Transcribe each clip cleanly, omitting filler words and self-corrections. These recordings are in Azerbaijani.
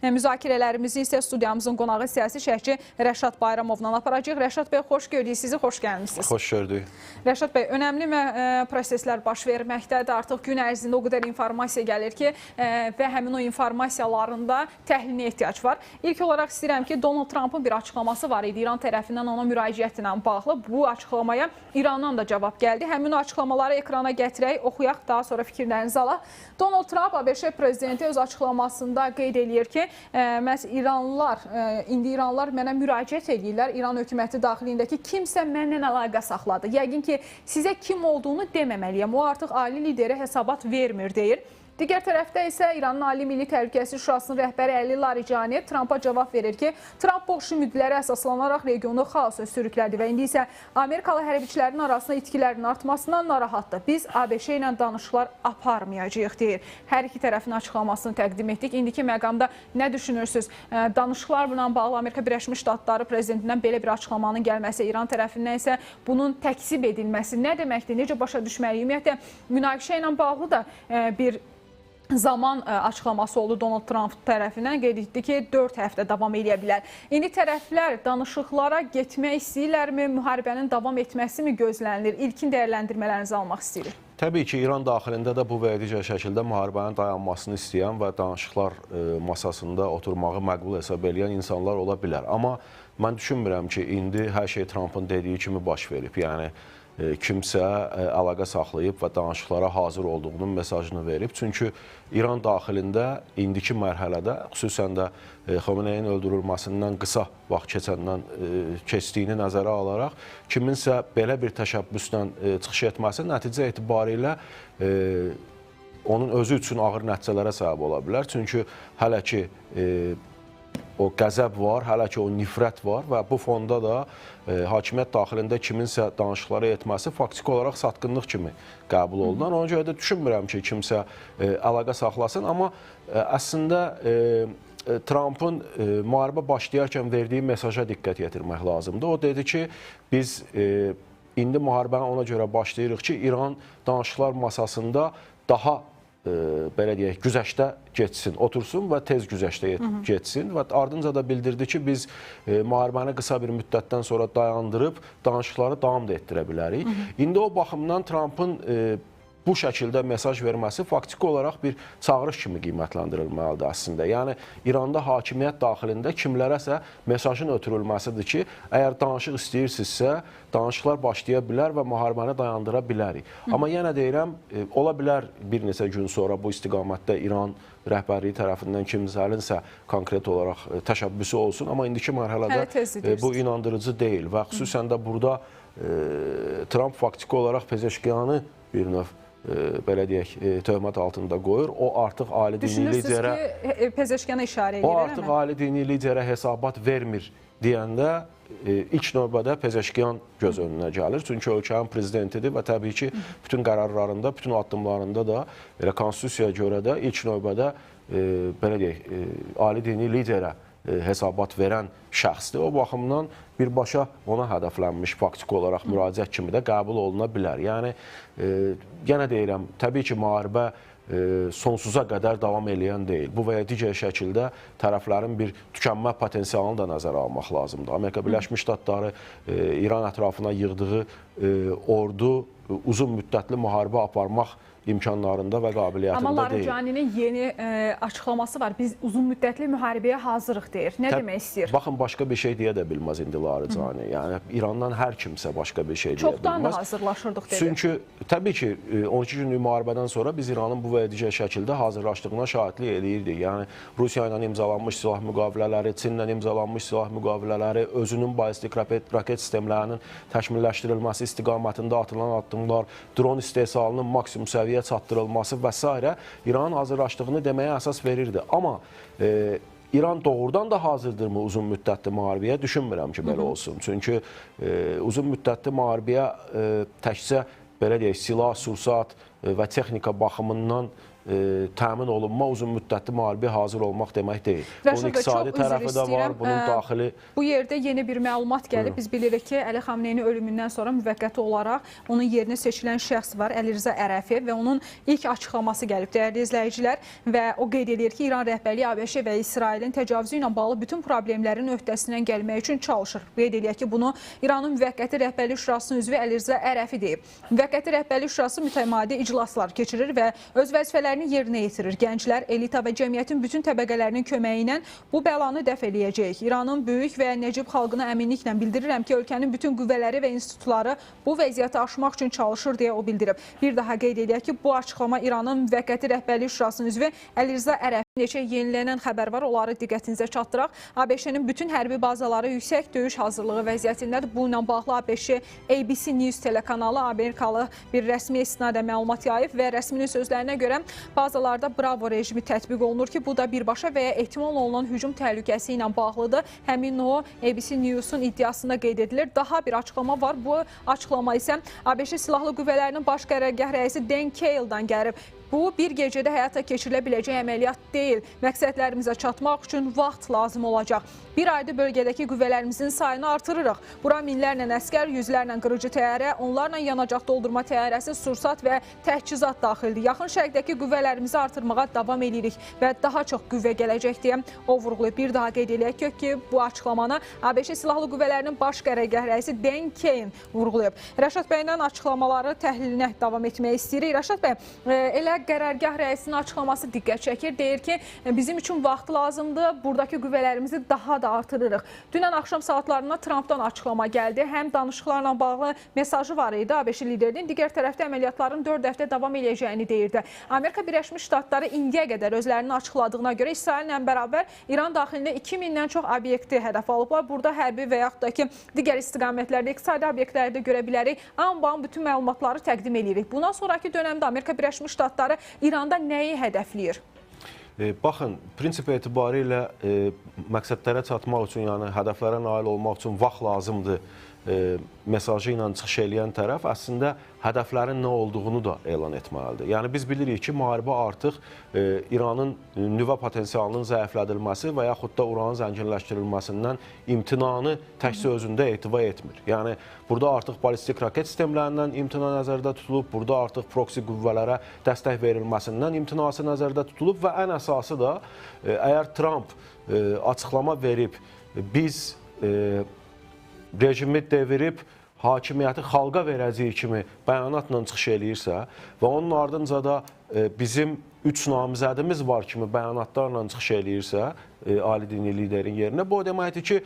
Müzakirələrimizi isə studiyamızın qonağı siyasi şərhçi Rəşad Bayramovla aparacağıq. Rəşad bəy, xoş gördük sizi, xoş gəlmişsiniz. Xoş gördük. Rəşad bəy, önəmli proseslər baş verməkdədir. Artıq gün ərzində o qədər informasiya gəlir ki, və həmin o informasiyalarında təhlilinə ehtiyac var. İlk olaraq istəyirəm ki, Donald Trumpın bir açıqlaması var idi İran tərəfindən ona müraciət ilə bağlı. Bu açıqlamaya İrandan da cavab gəldi. Həmin o açıqlamaları ekrana gətirək, oxuyaq, daha sonra fikirlərinizi alaq. Donald Trump ABŞ prezidenti öz açıqlamasında qeyd edir ki, məhz indi İranlılar mənə müraciət edirlər. İran hökuməti daxilindəki kimsə mənlə əlaqə saxladı. Yəqin ki, sizə kim olduğunu deməməliyəm. O artıq ali lideri hesabat vermir, deyir. Digər tərəfdə isə İranın Ali Milli Təhlükəsizlik Şurasının rəhbəri Əli Larijani Trumpa cavab verir ki, Trump boş ümidlərə əsaslanaraq regionu xaosa sürüklədi və indi isə Amerikalı hərbiçilərin arasında itkilərin artmasından narahatdır. Biz ABŞ ilə danışıqlar aparmayacağıq, deyir. Hər iki tərəfin açıqlamasını təqdim etdik. İndiki məqamda nə düşünürsünüz? Danışıqlarla bağlı Amerika Birləşmiş Ştatları prezidentindən belə bir açıqlamanın gəlməsi, İran tərəfindən isə bunun təksib edilməsi nə deməkdir? Necə başa düşməliyik? Ümumiyyətlə, münaqişə ilə bağlı da bir zaman açıqlaması oldu Donald Trump tərəfindən. Qeyd etdi ki, 4 həftə davam edə bilər. İndi tərəflər danışıqlara getmək istəyirlərmi, müharibənin davam etməsi mi gözlənilir? İlkin dəyərləndirmələrinizi almaq istəyirik. Təbii ki, İran daxilində də bu və ya digər şəkildə müharibənin dayanmasını istəyən və danışıqlar masasında oturmağı məqbul hesab edən insanlar ola bilər. Amma mən düşünmürəm ki, indi hər şey Trumpın dediyi kimi baş verib. Yəni, kimsə əlaqə saxlayıb və danışıqlara hazır olduğunun mesajını verib. Çünki İran daxilində indiki mərhələdə, xüsusən də Xomeynin öldürülməsindən qısa vaxt keçdiyini nəzərə alaraq, kiminsə belə bir təşəbbüslə çıxış etməsi nəticə etibarilə onun özü üçün ağır nəticələrə səbəb ola bilər. Çünki hələ ki o qəzəb var, hələ ki o nifrət var və bu fonda da hakimiyyət daxilində kiminsə danışıqlara etməsi faktiki olaraq satqınlıq kimi qəbul olunan. Ona görə də düşünmürəm ki, kimsə əlaqə saxlasın. Amma əslində Trumpın müharibə başlayarkən verdiyi mesaja diqqət yetirmək lazımdır. O dedi ki, biz indi müharibəni ona görə başlayırıq ki, İran danışıqlar masasında daha belə deyək, güzəştə getsin, otursun və tez güzəştə getsin və ardınca da bildirdi ki, biz müharibəni qısa bir müddətdən sonra dayandırıb danışıqları davam da etdirə bilərik. İndi o baxımdan Trumpın bu şəkildə mesaj verməsi faktiki olaraq bir çağırış kimi qiymətləndirilməlidir əslində. Yəni, İranda hakimiyyət daxilində kimlərəsə mesajın ötürülməsidir ki, əgər danışıq istəyirsinizsə, danışıqlar başlaya bilər və müharibəni dayandıra bilərik. Amma yenə deyirəm, ola bilər bir neçə gün sonra bu istiqamətdə İran rəhbərliyi tərəfindən kimsəlinsə konkret olaraq təşəbbüsü olsun. Amma indiki mərhələdə bu inandırıcı deyil və xüsusən də burada Trump faktiki olaraq Pezeşkiyanı bir növ belə deyək, töhmət altında qoyur. O artıq ali dini liderə... Düşünürsünüz ki, Pezeşkiyana işarə edir, o artıq ali dini liderə hesabat vermir deyəndə ilk növbədə Pezeşkiyan göz önünə gəlir. Çünki ölkənin prezidentidir və təbii ki, bütün qərarlarında, bütün addımlarında da elə konstitusiyaya görə də ilk növbədə belə deyək, ali dini liderə hesabat verən şəxsdir. O baxımdan birbaşa ona hədəflənmiş faktiki olaraq müraciət kimi də qəbul oluna bilər. Yəni, yenə deyirəm, təbii ki, müharibə sonsuza qədər davam eləyən deyil. Bu və ya digər şəkildə tərəflərin bir tükənmə potensialını da nəzərə almaq lazımdır. Amerika Birləşmiş Ştatları İran ətrafına yığdığı ordu uzun müddətli müharibə aparmaq imkanlarında və qabiliyyətində deyil. Amma Laricaninin yeni açıqlaması var. Biz uzun müddətli müharibəyə hazırıq deyir. Nə demək istəyir? Baxın, başqa bir şey deyə də bilməz indi Laricani. Yəni, İrandan hər kimsə başqa bir şey deyə bilməz. Çoxdan da hazırlaşırdıq dedi. Çünki, təbii ki, 12 günlük müharibədən sonra biz İranın bu və digər şəkildə hazırlaşdığına şahidlik eləyirdik. Yəni, Rusiya ilə imzalanmış silah müqavilələri, Çinlə imzalanmış silah müqavilələri, özünün ballistik raket sistemlərinin təkmilləşdirilməsi istiqamətində atılan addımlar, dron istehsalının maksimum səviyyə çatdırılması və s. İranın hazırlaşdığını deməyə əsas verirdi. Amma İran doğrudan da hazırdırmı uzun müddətli müharibəyə? Düşünmürəm ki, belə olsun. Çünki uzun müddətli müharibəyə təkcə belə deyək, silah, sursat və texnika baxımından təmin olunma, uzun müddətli müharibəyə hazır olmaq demək deyil. Rəşad Bunun bəy, iqtisadi çox üzr tərəfi də var, istəyirəm. bunun daxili... Bu yerdə yeni bir məlumat gəlib. Biz bilirik ki, Əli Xamneyinin ölümündən sonra müvəqqəti olaraq onun yerinə seçilən şəxs var, Əlirza Ərəfiyev və onun ilk açıqlaması gəlib, dəyərli izləyicilər, və o qeyd edir ki, İran rəhbərliyi ABC və İsrailin təcavüzü ilə bağlı bütün problemlərin öhdəsindən gəlmək üçün çalışır. Qeyd edir ki, bunu İranın müvəqqəti rəhbərlik şurasının üzvü Əlirza Ərəfi deyib. Müvəqqəti rəhbərlik şurası mütəmadi iclaslar keçirir və öz vəzifələrini yerinə yetirir. Gənclər, elita və cəmiyyətin bütün təbəqələrinin köməyi ilə bu bəlanı dəf eləyəcək. İranın böyük və nəcib xalqına əminliklə bildirirəm ki, ölkənin bütün qüvvələri və institutları bu vəziyyəti aşmaq üçün çalışır deyə o bildirib. Bir daha qeyd edək ki, bu açıqlama İranın müvəqqəti rəhbərlik şurasının üzvü Əlirza Ərəfi. Neçə yenilənən xəbər var, onları diqqətinizə çatdıraq. ABŞ-nin bütün hərbi bazaları yüksək döyüş hazırlığı vəziyyətindədir. Bununla bağlı ABŞ ABC News telekanalı Amerikalı bir rəsmi istinada məlumat yayıb və rəsminin sözlərinə görə bazalarda Bravo rejimi tətbiq olunur ki, bu da birbaşa və ya ehtimal olunan hücum təhlükəsi ilə bağlıdır. Həmin o ABC News-un iddiasında qeyd edilir. Daha bir açıqlama var. Bu açıqlama isə ABŞ Silahlı Qüvvələrinin baş qərargah rəisi Dan Cale'dan gəlib. Bu, bir gecədə həyata keçirilə biləcək əməliyyat deyil. Məqsədlərimizə çatmaq üçün vaxt lazım olacaq. Bir ayda bölgədəki qüvvələrimizin sayını artırırıq. Bura minlərlə əskər, yüzlərlə qırıcı təyyarə, onlarla yanacaq doldurma təyyarəsi, sursat və təchizat daxildir. Yaxın şərqdəki qüvvələrimizi artırmağa davam edirik və daha çox qüvvə gələcək deyə o vurğulayıb. Bir daha qeyd edək ki, bu açıqlamanı ABŞ Silahlı Qüvvələrinin baş qərargah rəisi Dan Cale vurğulayıb. Rəşad bəylə açıqlamaları təhlilinə davam etmək istəyirik. Rəşad bəy, elə qərargah rəisinin açıqlaması diqqət çəkir. Deyir ki, bizim üçün vaxt lazımdır, buradakı qüvvələrimizi daha da artırırıq. Dünən axşam saatlarında Trumpdan açıqlama gəldi. Həm danışıqlarla bağlı mesajı var idi ABŞ liderinin, digər tərəfdə əməliyyatların 4 həftə davam edəcəyini deyirdi. Amerika Birləşmiş Ştatları indiyə qədər özlərini açıqladığına görə İsraillə bərabər İran daxilində 2000-dən çox obyekti hədəf alıblar. Burada hərbi və yaxud da ki, digər istiqamətlərdə, iqtisadi obyektlərdə görə bilərik. Amma bütün məlumatları təqdim edirik. Bundan sonraki dönəmdə Amerika Birləşmiş Ştatları İranda nəyi hədəfləyir? Baxın, prinsip etibarilə məqsədlərə çatmaq üçün, yəni hədəflərə nail olmaq üçün vaxt lazımdır mesajı ilə çıxış eləyən tərəf əslində hədəflərin nə olduğunu da elan etməlidir. Yəni biz bilirik ki, müharibə artıq İranın nüvə potensialının zəiflədilməsi və yaxud da uranın zənginləşdirilməsindən imtinanı təkcə özündə ehtiva etmir. Yəni burada artıq ballistik raket sistemlərindən imtina nəzərdə tutulub, burada artıq proksi qüvvələrə dəstək verilməsindən imtinası nəzərdə tutulub və ən əsası da əgər Trump açıqlama verib, biz rejimi devirib hakimiyyəti xalqa verəcəyi kimi bəyanatla çıxış eləyirsə və onun ardınca da bizim 3 namizədimiz var kimi bəyanatlarla çıxış eləyirsə ali dini liderin yerinə, bu o deməkdir ki,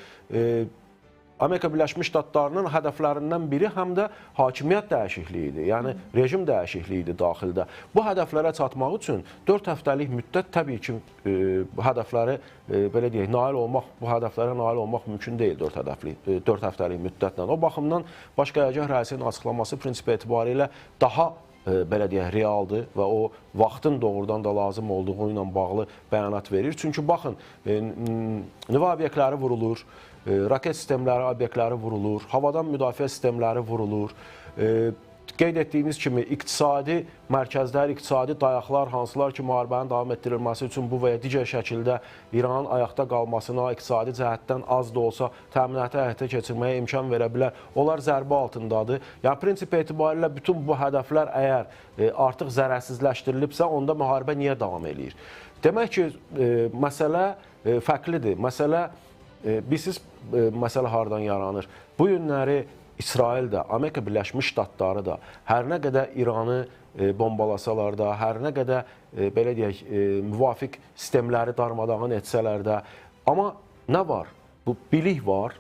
Amerika Birləşmiş Ştatlarının hədəflərindən biri həm də hakimiyyət dəyişikliyidir, yəni rejim dəyişikliyidir daxildə. Bu hədəflərə çatmaq üçün 4 həftəlik müddət təbii ki, hədəfləri belə deyək, bu hədəflərə nail olmaq mümkün deyil 4 həftəlik müddətlə. O baxımdan baş qərargah rəisinin açıqlaması prinsip etibarilə daha belə deyək, realdır və o vaxtın doğrudan da lazım olduğu ilə bağlı bəyanat verir. Çünki baxın, nüvə obyektləri vurulur, raket sistemləri, obyektləri vurulur, havadan müdafiə sistemləri vurulur. Qeyd etdiyiniz kimi iqtisadi mərkəzlər, iqtisadi dayaqlar, hansılar ki, müharibənin davam etdirilməsi üçün bu və ya digər şəkildə İranın ayaqda qalmasına, iqtisadi cəhətdən az da olsa təminatı həyata keçirməyə imkan verə bilər. Onlar zərbə altındadır. Yəni, prinsip etibarilə bütün bu hədəflər əgər artıq zərərsizləşdirilibsə, onda müharibə niyə davam eləyir? Demək ki, məsələ fərqlidir. Bilirsiniz, məsələ hardan yaranır? Bu günləri İsrail də, Amerika Birləşmiş Ştatları da hər nə qədər İranı bombalasalar da, hər nə qədər, belə deyək, müvafiq sistemləri darmadağın etsələr də, amma nə var? Bu bilik var,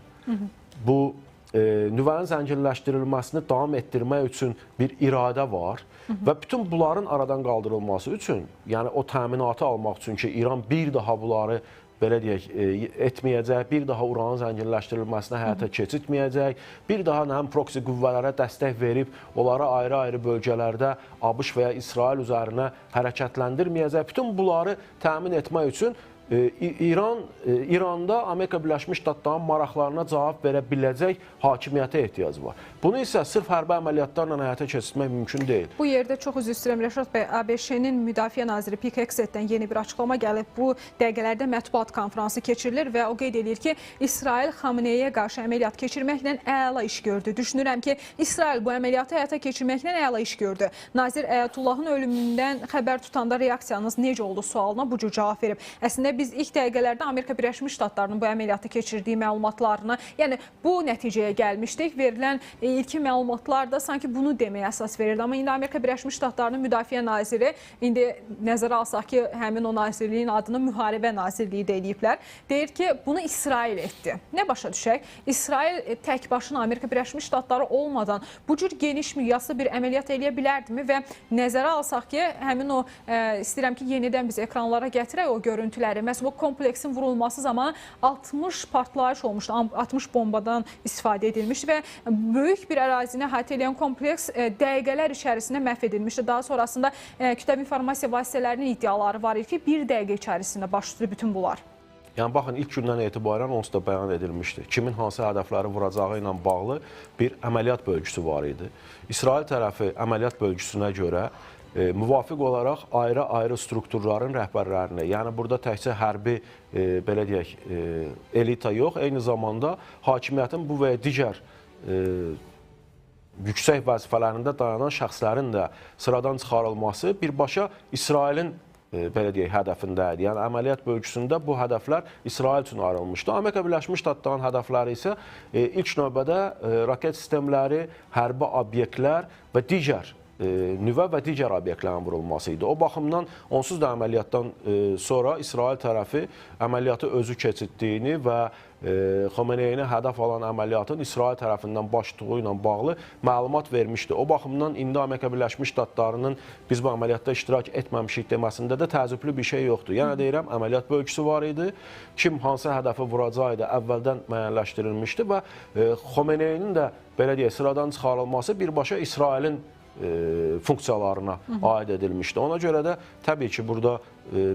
bu nüvənin zənginləşdirilməsini davam etdirmək üçün bir iradə var və bütün bunların aradan qaldırılması üçün, yəni o təminatı almaq üçün ki, İran bir daha bunları belə deyək, etməyəcək, bir daha uranın zənginləşdirilməsinə həyata keçirtməyəcək, bir daha həm proksi qüvvələrə dəstək verib, onları ayrı-ayrı bölgələrdə ABŞ və ya İsrail üzərinə hərəkətləndirməyəcək. Bütün bunları təmin etmək üçün İranda Amerika Birləşmiş Ştatlarının maraqlarına cavab verə biləcək hakimiyyətə ehtiyac var. Bunu isə sırf hərbi əməliyyatlarla həyata keçirmək mümkün deyil. Bu yerdə çox üzr istəyirəm Rəşad bəy, ABŞ-nin müdafiə naziri Pete Hegsethdən yeni bir açıqlama gəlib. Bu dəqiqələrdə mətbuat konfransı keçirilir və o qeyd edir ki, İsrail Xameneiyə qarşı əməliyyat keçirməklə əla iş gördü. Düşünürəm ki, İsrail bu əməliyyatı həyata keçirməklə əla iş gördü. Nazir Əyətullahın ölümündən xəbər tutanda reaksiyanız necə oldu sualına bu cür cavab verib. Əslində biz ilk dəqiqələrdə Amerika Birləşmiş Ştatlarının bu əməliyyatı keçirdiyi məlumatlarını, yəni bu nəticəyə gəlmişdik. Verilən ilkin məlumatlar da sanki bunu deməyə əsas verirdi. Amma indi Amerika Birləşmiş Ştatlarının müdafiə naziri, indi nəzərə alsaq ki, həmin o nazirliyin adını müharibə nazirliyi də eləyiblər. Deyir ki, bunu İsrail etdi. Nə başa düşək? İsrail tək başına Amerika Birləşmiş Ştatları olmadan bu cür geniş miqyaslı bir əməliyyat eləyə bilərdimi və nəzərə alsaq ki, həmin o istəyirəm ki, yenidən biz ekranlara gətirək o görüntüləri. Məsələn, bu kompleksin vurulması zamanı 60 partlayış olmuşdu, 60 bombadan istifadə edilmişdi və böyük bir ərazini əhatə edən kompleks dəqiqələr içərisində məhv edilmişdi. Daha sonrasında kütləvi informasiya vasitələrinin iddiaları var idi ki, bir dəqiqə içərisində baş tutdu bütün bunlar. Yəni baxın, ilk gündən etibarən onsuz da bəyan edilmişdi. Kimin hansı hədəfləri vuracağı ilə bağlı bir əməliyyat bölgüsü var idi. İsrail tərəfi əməliyyat bölgüsünə görə müvafiq olaraq ayrı-ayrı strukturların rəhbərlərini, yəni burada təkcə hərbi, belə deyək, elita yox, eyni zamanda hakimiyyətin bu və digər yüksək vəzifələrində dayanan şəxslərin də sıradan çıxarılması birbaşa İsrailin belə deyək, hədəfindədir. Yəni, əməliyyat bölgüsündə bu hədəflər İsrail üçün ayrılmışdı. Amerika Birləşmiş Ştatlarının hədəfləri isə ilk növbədə raket sistemləri, hərbi obyektlər və digər nüvə və digər obyektlərin vurulması idi. O baxımdan onsuz da əməliyyatdan sonra İsrail tərəfi əməliyyatı özü keçirdiyini və Xameneyini hədəf alan əməliyyatın İsrail tərəfindən baş tutduğu ilə bağlı məlumat vermişdi. O baxımdan indi Amerika Birləşmiş Ştatlarının biz bu əməliyyatda iştirak etməmişik deməsində də təəccüblü bir şey yoxdur. Yəni deyirəm, əməliyyat bölgüsü var idi. Kim hansı hədəfi vuracaqdı əvvəldən müəyyənləşdirilmişdi və Xameneyinin də belə deyək, sıradan çıxarılması birbaşa İsrailin funksiyalarına aid edilmişdi. Ona görə də təbii ki, burada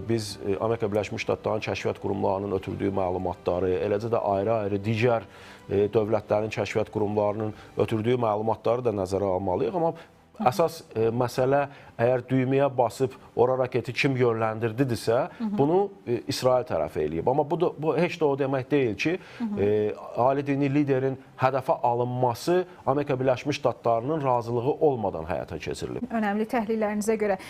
biz Amerika Birləşmiş Ştatlarının kəşfiyyat qurumlarının ötürdüyü məlumatları, eləcə də ayrı-ayrı digər dövlətlərin kəşfiyyat qurumlarının ötürdüyü məlumatları da nəzərə almalıyıq. Amma əsas məsələ əgər düyməyə basıb ora raketi kim yönləndirdidirsə, bunu İsrail tərəfi eləyib. Amma bu heç də o demək deyil ki, ali dini liderin hədəfə alınması Amerika Birləşmiş Ştatlarının razılığı olmadan həyata keçirilib. Önəmli təhlillərinizə görə.